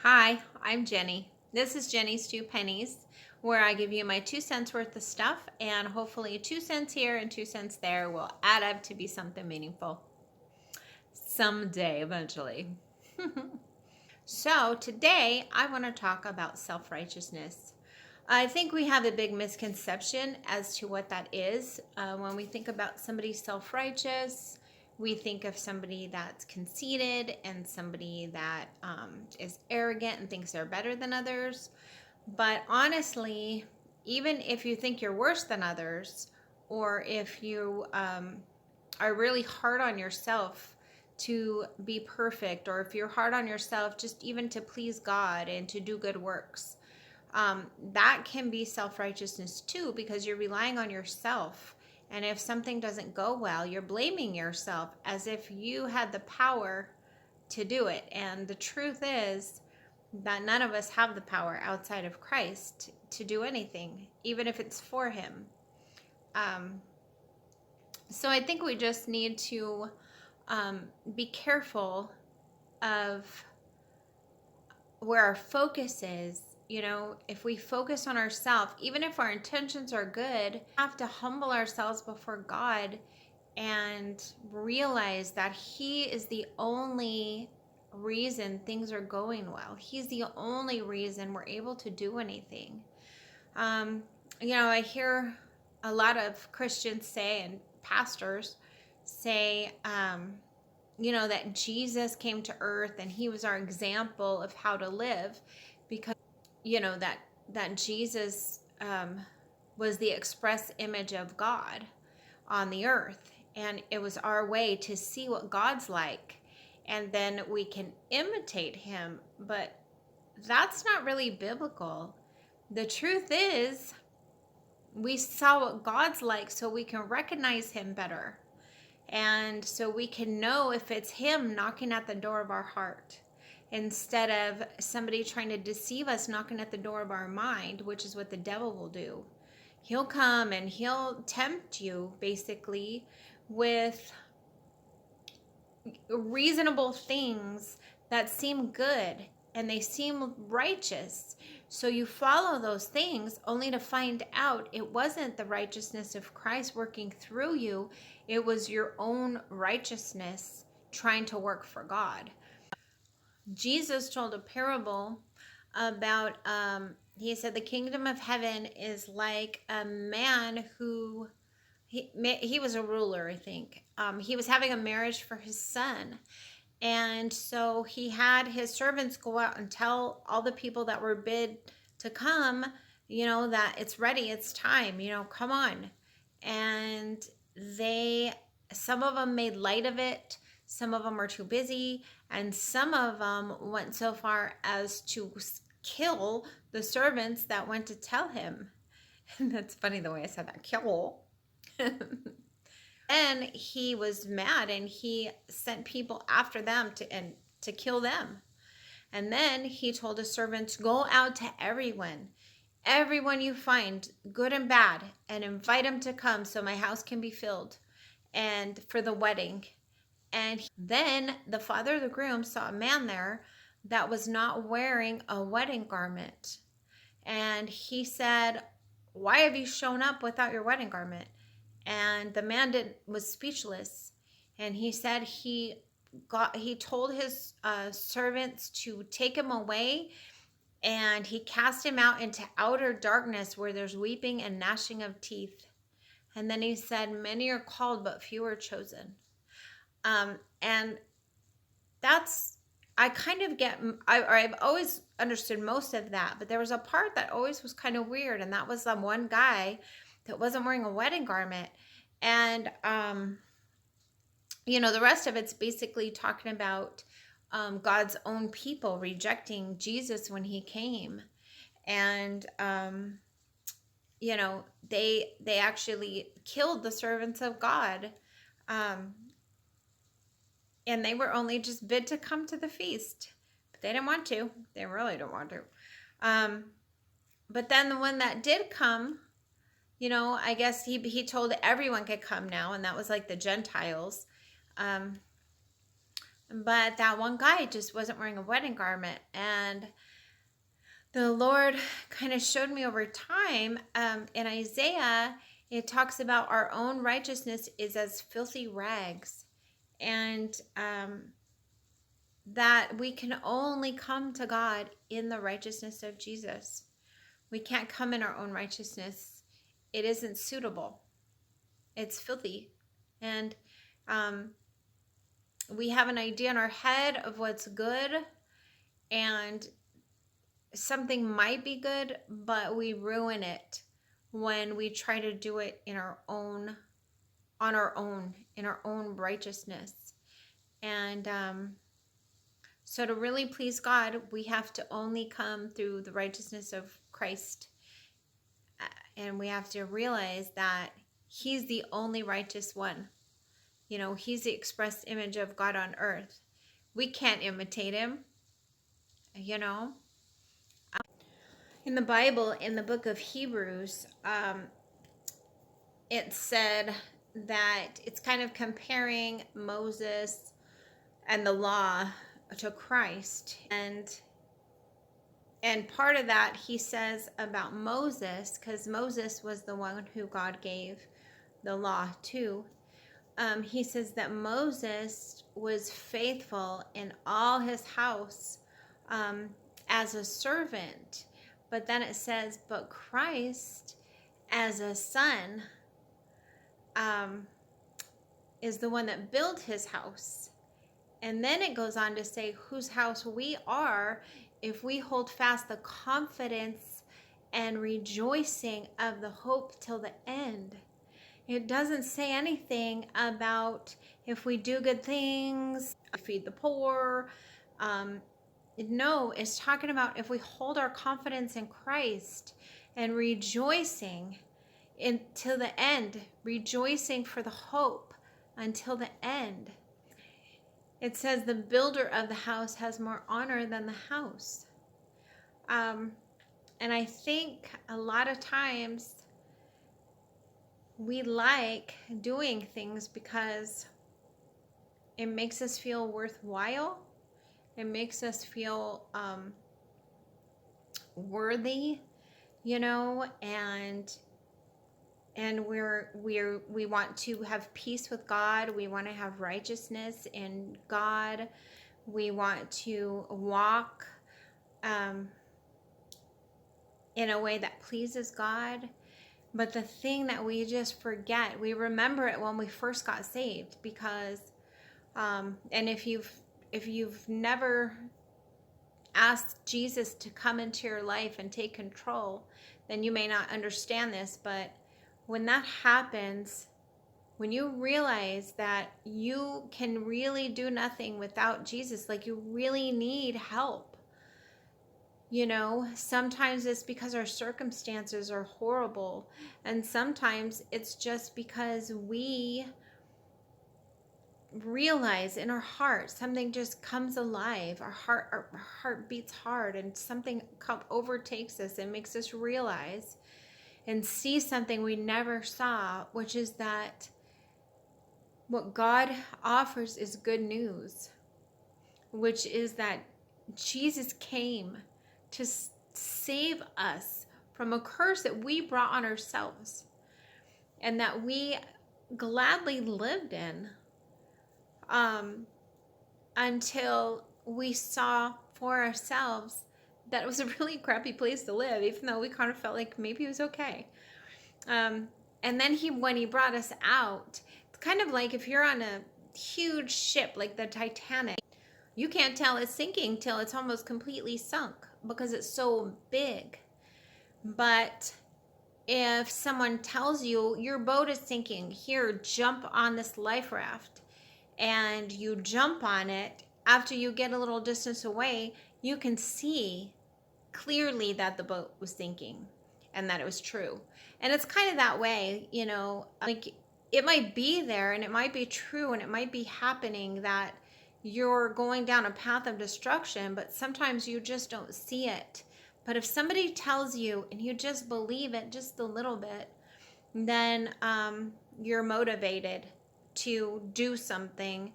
Hi, I'm Jenny. This is Jenny's Two Pennies, where I give you my 2 cents worth of stuff, and hopefully 2 cents here and 2 cents there will add up to be something meaningful someday, eventually. So, today I want to talk about self righteousness. I think we have a big misconception as to what that is. When we think about somebody self righteous, we think of somebody that's conceited and somebody that is arrogant and thinks they're better than others. But honestly, even if you think you're worse than others, or if you are really hard on yourself to be perfect, or if you're hard on yourself just even to please God and to do good works, that can be self-righteousness too, because you're relying on yourself. And if something doesn't go well, you're blaming yourself as if you had the power to do it. And the truth is that none of us have the power outside of Christ to do anything, even if it's for Him. So I think we just need to be careful of where our focus is. You know, if we focus on ourselves, even if our intentions are good, we have to humble ourselves before God and realize that He is the only reason things are going well. He's the only reason we're able to do anything. I hear a lot of Christians say, and pastors say, that Jesus came to earth and He was our example of how to live, because that Jesus was the express image of God on the earth, and it was our way to see what God's like, and then we can imitate Him. But that's not really biblical. The truth is, we saw what God's like so we can recognize Him better, and so we can know if it's Him knocking at the door of our heart, instead of somebody trying to deceive us knocking at the door of our mind, which is what the devil will do. He'll come and he'll tempt you basically with reasonable things that seem good and they seem righteous. So you follow those things only to find out it wasn't the righteousness of Christ working through you. It was your own righteousness trying to work for God. Jesus told a parable about, he said, the kingdom of heaven is like a man who, he was a ruler, I think. He was having a marriage for his son. And so he had his servants go out and tell all the people that were bid to come, that it's ready, it's time, come on. And some of them made light of it. Some of them were too busy, and some of them went so far as to kill the servants that went to tell him. And that's funny the way I said that, kill. And he was mad, and he sent people after them to kill them. And then he told his servants, go out to everyone you find, good and bad, and invite them to come so my house can be filled and for the wedding. And then the father of the groom saw a man there that was not wearing a wedding garment. And he said, why have you shown up without your wedding garment? And the man was speechless. And he said he told his servants to take him away, and he cast him out into outer darkness where there's weeping and gnashing of teeth. And then he said, many are called, but few are chosen. And that's, I've always understood most of that, but there was a part that always was kind of weird, and that was the one guy that wasn't wearing a wedding garment. And, the rest of it's basically talking about God's own people rejecting Jesus when He came. And, they actually killed the servants of God. And they were only just bid to come to the feast. But they didn't want to. They really don't want to. But then the one that did come, I guess he told everyone could come now, and that was like the Gentiles. But that one guy just wasn't wearing a wedding garment. And the Lord kind of showed me over time, in Isaiah, it talks about our own righteousness is as filthy rags. And that we can only come to God in the righteousness of Jesus. We can't come in our own righteousness. It isn't suitable. It's filthy. And we have an idea in our head of what's good, and something might be good, but we ruin it when we try to do it in our own, in our own righteousness. And so to really please God, we have to only come through the righteousness of Christ. And we have to realize that he's the only righteous one. You know, he's the express image of God on earth. We can't imitate him, you know. In the Bible, in the book of Hebrews, it said that it's kind of comparing Moses and the law to Christ. And part of that he says about Moses, because Moses was the one who God gave the law to. He says that Moses was faithful in all his house as a servant. But then it says, but Christ as a son is the one that built his house. And then it goes on to say whose house we are if we hold fast the confidence and rejoicing of the hope till the end. It doesn't say anything about if we do good things, feed the poor. No, it's talking about if we hold our confidence in Christ and rejoicing until the end, rejoicing for the hope until the end. It says the builder of the house has more honor than the house. And I think a lot of times we like doing things because it makes us feel worthwhile. It makes us feel worthy, you know, and we want to have peace with God. We want to have righteousness in God. We want to walk in a way that pleases God. But the thing that we just forget, we remember it when we first got saved, because and if you've never asked Jesus to come into your life and take control, then you may not understand this. But when that happens, when you realize that you can really do nothing without Jesus, like you really need help. You know, sometimes it's because our circumstances are horrible, and sometimes it's just because we realize in our heart something just comes alive. Our heart beats hard, and something overtakes us and makes us realize and see something we never saw, which is that what God offers is good news, which is that Jesus came to save us from a curse that we brought on ourselves and that we gladly lived in until we saw for ourselves that it was a really crappy place to live, even though we kind of felt like maybe it was okay. And then when he brought us out, it's kind of like if you're on a huge ship like the Titanic, you can't tell it's sinking till it's almost completely sunk because it's so big. But if someone tells you your boat is sinking, here, jump on this life raft, and you jump on it, after you get a little distance away, you can see clearly that the boat was sinking and that it was true. And it's kind of that way, you know, like it might be there and it might be true and it might be happening that you're going down a path of destruction, but sometimes you just don't see it. But if somebody tells you and you just believe it just a little bit, then you're motivated to do something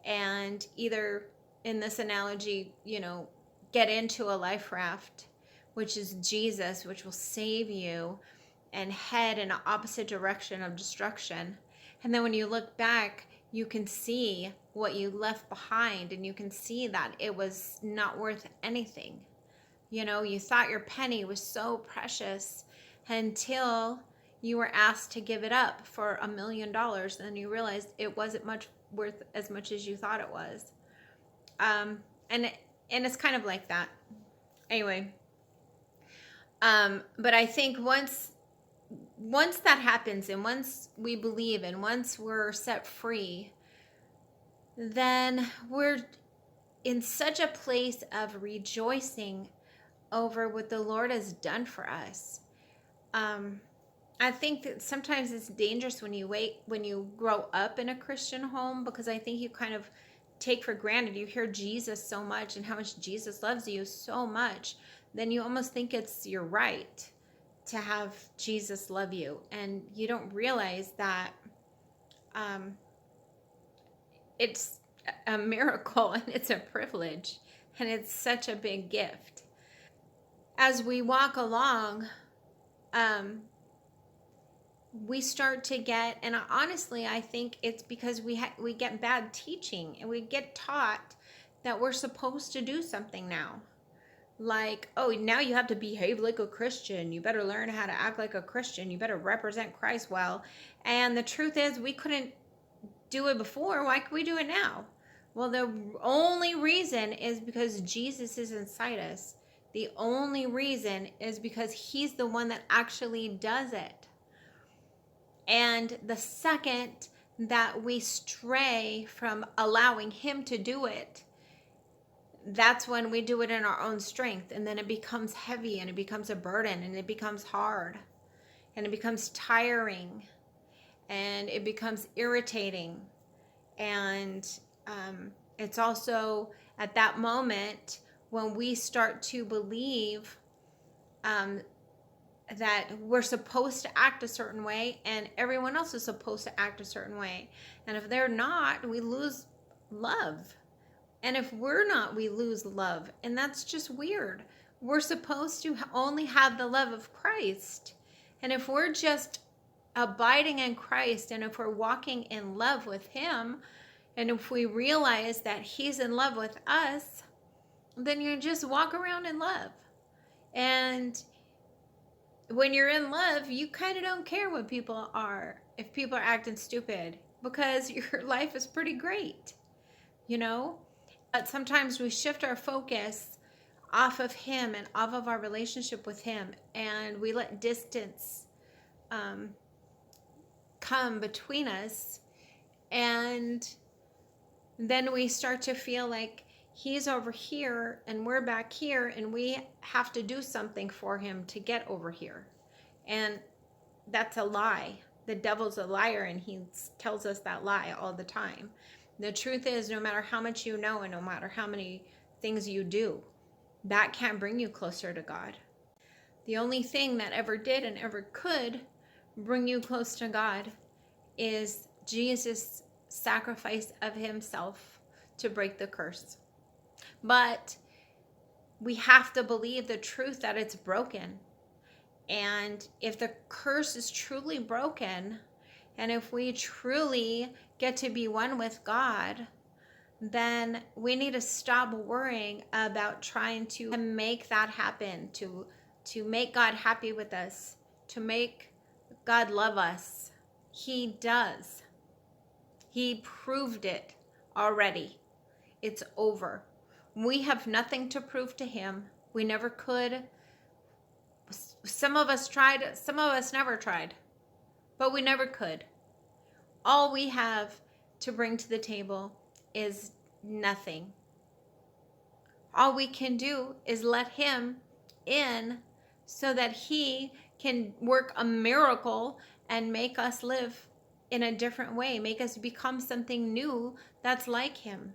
and either, in this analogy, get into a life raft, which is Jesus, which will save you, and head in an opposite direction of destruction. And then when you look back, you can see what you left behind, and you can see that it was not worth anything. You thought your penny was so precious until you were asked to give it up for $1 million, and you realized it wasn't much worth as much as you thought it was. And it's kind of like that. Anyway, but I think once that happens, and once we believe, and once we're set free, then we're in such a place of rejoicing over what the Lord has done for us. I think that sometimes it's dangerous when you grow up in a Christian home, because I think you kind of take for granted. You hear Jesus so much and how much Jesus loves you so much, then you almost think it's your right to have Jesus love you, and you don't realize that it's a miracle, and it's a privilege, and it's such a big gift. As we walk along, we start to get, and honestly, I think it's because we get bad teaching, and we get taught that we're supposed to do something now. Like, oh, now you have to behave like a Christian. You better learn how to act like a Christian. You better represent Christ well. And the truth is, we couldn't do it before. Why could we do it now? Well, the only reason is because Jesus is inside us. The only reason is because he's the one that actually does it. And the second that we stray from allowing him to do it, that's when we do it in our own strength, and then it becomes heavy, and it becomes a burden, and it becomes hard, and it becomes tiring, and it becomes irritating. And it's also at that moment when we start to believe that we're supposed to act a certain way, and everyone else is supposed to act a certain way. And if they're not, we lose love. And if we're not, we lose love. And that's just weird. We're supposed to only have the love of Christ. And if we're just abiding in Christ, and if we're walking in love with him, and if we realize that he's in love with us, then you just walk around in love. And when you're in love, you kind of don't care what people are, if people are acting stupid, because your life is pretty great, But sometimes we shift our focus off of him and off of our relationship with him, and we let distance come between us, and then we start to feel like he's over here and we're back here, and we have to do something for him to get over here. And that's a lie. The devil's a liar, and he tells us that lie all the time. The truth is, no matter how much you know, and no matter how many things you do, that can't bring you closer to God. The only thing that ever did and ever could bring you close to God is Jesus' sacrifice of himself to break the curse. But we have to believe the truth that it's broken. And if the curse is truly broken, and if we truly get to be one with God, then we need to stop worrying about trying to make that happen, to make God happy with us, to make God love us. He does. He proved it already. It's over. We have nothing to prove to him. We never could. Some of us tried, some of us never tried, but we never could. All we have to bring to the table is nothing. All we can do is let him in so that he can work a miracle and make us live in a different way, make us become something new that's like him.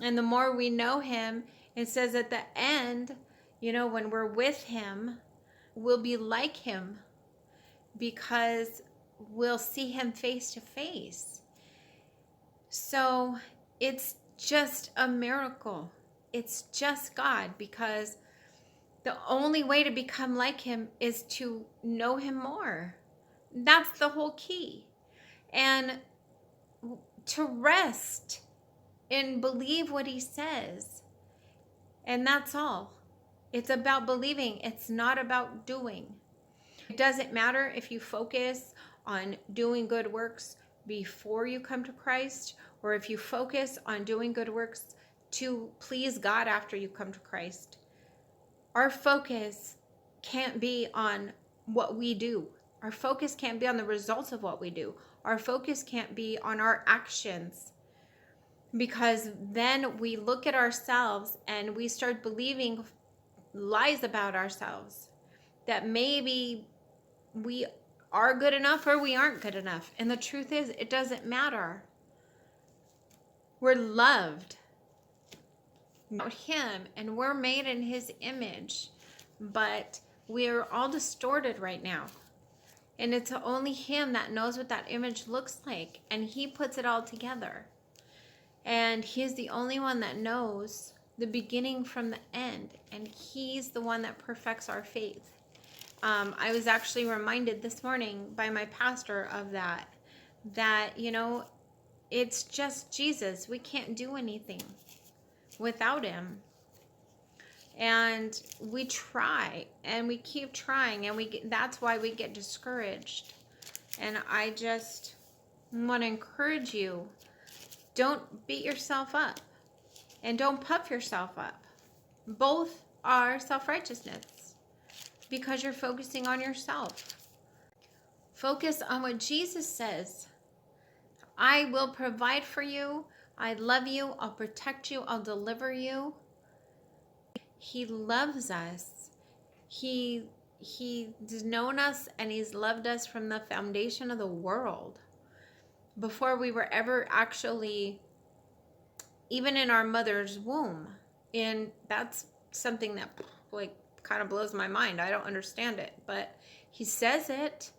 And the more we know him, it says at the end, when we're with him, we'll be like him, because we'll see him face to face. So it's just a miracle. It's just God, because the only way to become like him is to know him more. That's the whole key. And to rest and believe what he says. And that's all. It's about believing. It's not about doing. It doesn't matter if you focus on doing good works before you come to Christ, or if you focus on doing good works to please God after you come to Christ. Our focus can't be on what we do. Our focus can't be on the results of what we do. Our focus can't be on our actions, because then we look at ourselves and we start believing lies about ourselves, that maybe we are good enough or we aren't good enough. And the truth is, it doesn't matter. We're loved about him, and we're made in his image, but we're all distorted right now. And it's only him that knows what that image looks like, and he puts it all together. And he's the only one that knows the beginning from the end, and he's the one that perfects our faith. I was actually reminded this morning by my pastor of that, it's just Jesus. We can't do anything without him. And we try, and we keep trying, and that's why we get discouraged. And I just want to encourage you, don't beat yourself up and don't puff yourself up. Both are self-righteousness, because you're focusing on yourself. Focus on what Jesus says. I will provide for you. I love you. I'll protect you. I'll deliver you. He loves us. He's known us, and he's loved us from the foundation of the world, before we were ever actually even in our mother's womb. And that's something that kind of blows my mind. I don't understand it, but he says it.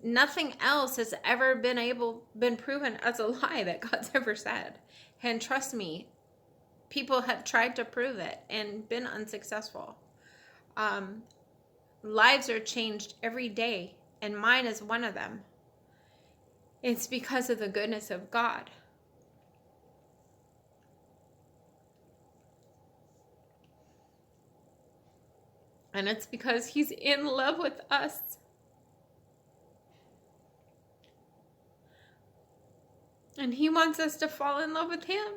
Nothing else has ever been proven as a lie that God's ever said. And trust me, people have tried to prove it and been unsuccessful. Lives are changed every day, and mine is one of them. It's because of the goodness of God. And it's because he's in love with us. And he wants us to fall in love with him.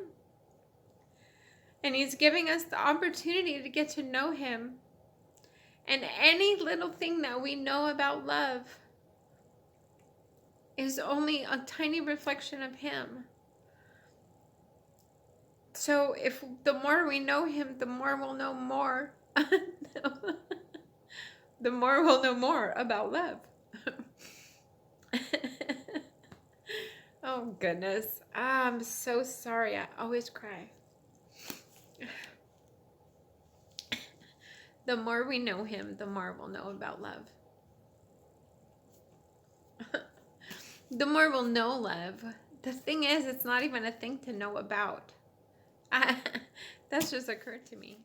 And he's giving us the opportunity to get to know him. And any little thing that we know about love is only a tiny reflection of him. So if the more we know him, the more we'll know more. The more we'll know more about love. Oh, goodness. I'm so sorry. I always cry. The more we know him, the more we'll know about love. The more we'll know love. The thing is, it's not even a thing to know about. That's just occurred to me.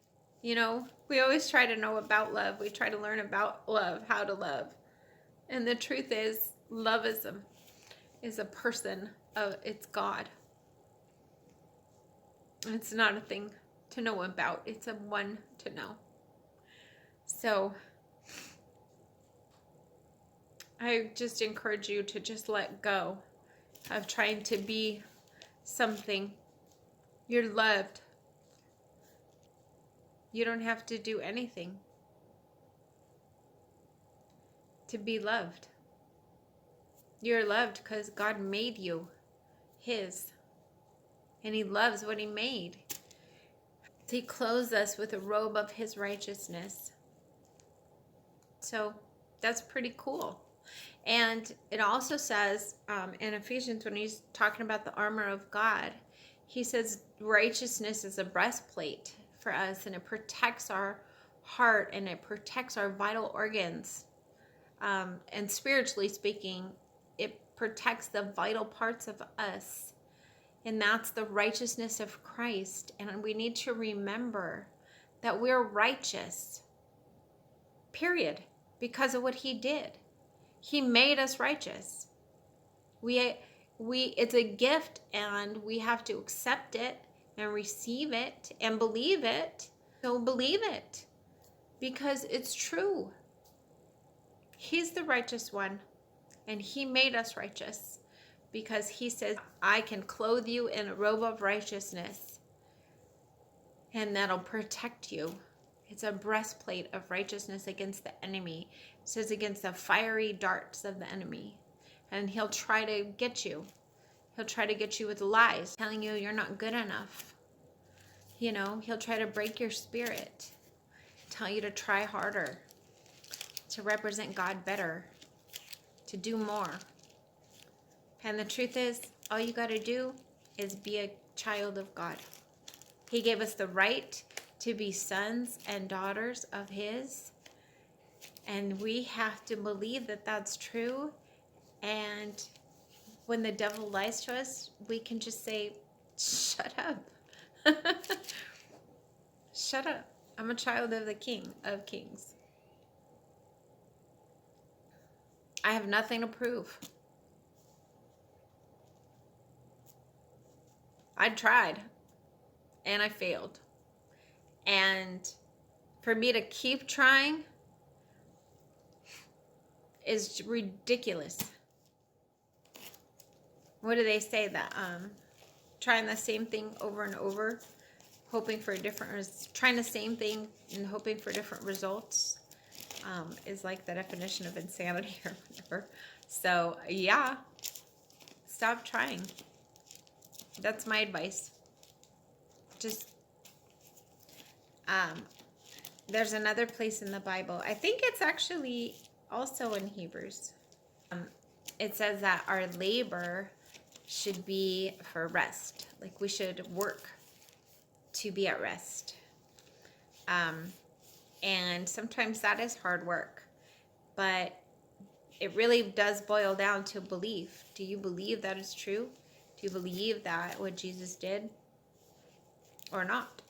We always try to know about love. We try to learn about love, how to love. And the truth is, love is a person. It's God. It's not a thing to know about. It's a one to know. So I just encourage you to just let go of trying to be something. You're loved. You don't have to do anything to be loved. You're loved because God made you his. And he loves what he made. He clothes us with a robe of his righteousness. So that's pretty cool. And it also says in Ephesians, when he's talking about the armor of God, he says righteousness is a breastplate for us, and it protects our heart, and it protects our vital organs. And spiritually speaking, it protects the vital parts of us. And that's the righteousness of Christ. And we need to remember that we're righteous, period, because of what he did. He made us righteous. It's a gift, and we have to accept it and receive it and believe it. So believe it, because it's true. He's the righteous one, and he made us righteous, because he says, I can clothe you in a robe of righteousness, and that'll protect you. It's a breastplate of righteousness against the enemy. It says against the fiery darts of the enemy. And he'll try to get you. He'll try to get you with lies, telling you you're not good enough. You know, he'll try to break your spirit, tell you to try harder, to represent God better, to do more. And the truth is, all you got to do is be a child of God. He gave us the right to be sons and daughters of his. And we have to believe that that's true. And when the devil lies to us, we can just say, shut up. Shut up. I'm a child of the King of Kings. I have nothing to prove. I tried and I failed. And for me to keep trying is ridiculous. What do they say? That trying the same thing over and over, hoping for a different, trying the same thing and hoping for different results is like the definition of insanity or whatever. So yeah, stop trying. That's my advice. Just there's another place in the Bible. I think it's actually also in Hebrews. It says that our labor should be for rest. Like we should work to be at rest. And sometimes that is hard work. But it really does boil down to belief. Do you believe that is true? Do you believe that what Jesus did or not?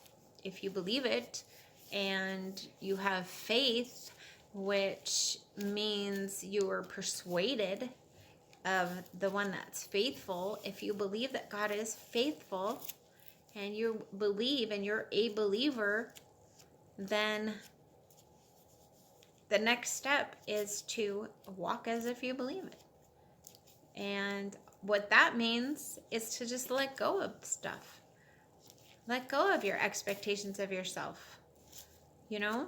If you believe it and you have faith, which means you are persuaded of the one that's faithful. If you believe that God is faithful and you believe and you're a believer, then the next step is to walk as if you believe it. And what that means is to just let go of stuff. Let go of your expectations of yourself. You know?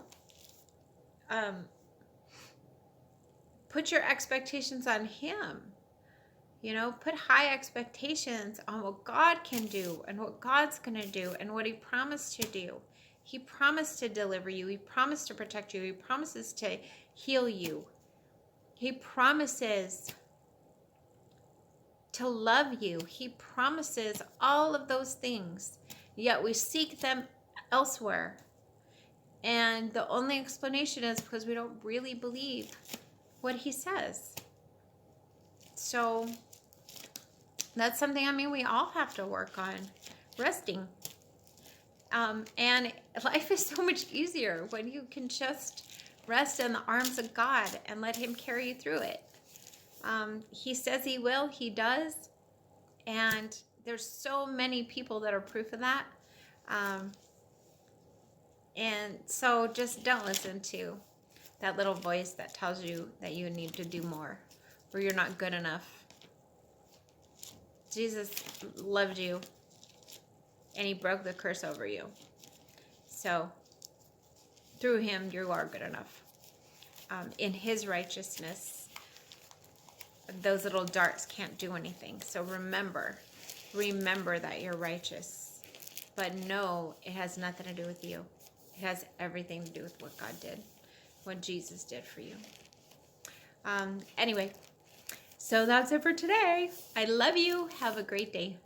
Put your expectations on him. You know, put high expectations on what God can do and what God's going to do and what he promised to do. He promised to deliver you. He promised to protect you. He promises to heal you. He promises to love you. He promises all of those things. Yet we seek them elsewhere. And the only explanation is because we don't really believe what he says. So that's something, we all have to work on. Resting. And life is so much easier when you can just rest in the arms of God and let him carry you through it. He says he will. He does. And there's so many people that are proof of that. And so just don't listen to that little voice that tells you that you need to do more or you're not good enough. Jesus loved you and he broke the curse over you. So through him, you are good enough. In his righteousness, those little darts can't do anything. So remember that you're righteous. But no, it has nothing to do with you. It has everything to do with what God did, what Jesus did for you. Anyway, so that's it for today. I love you. Have a great day.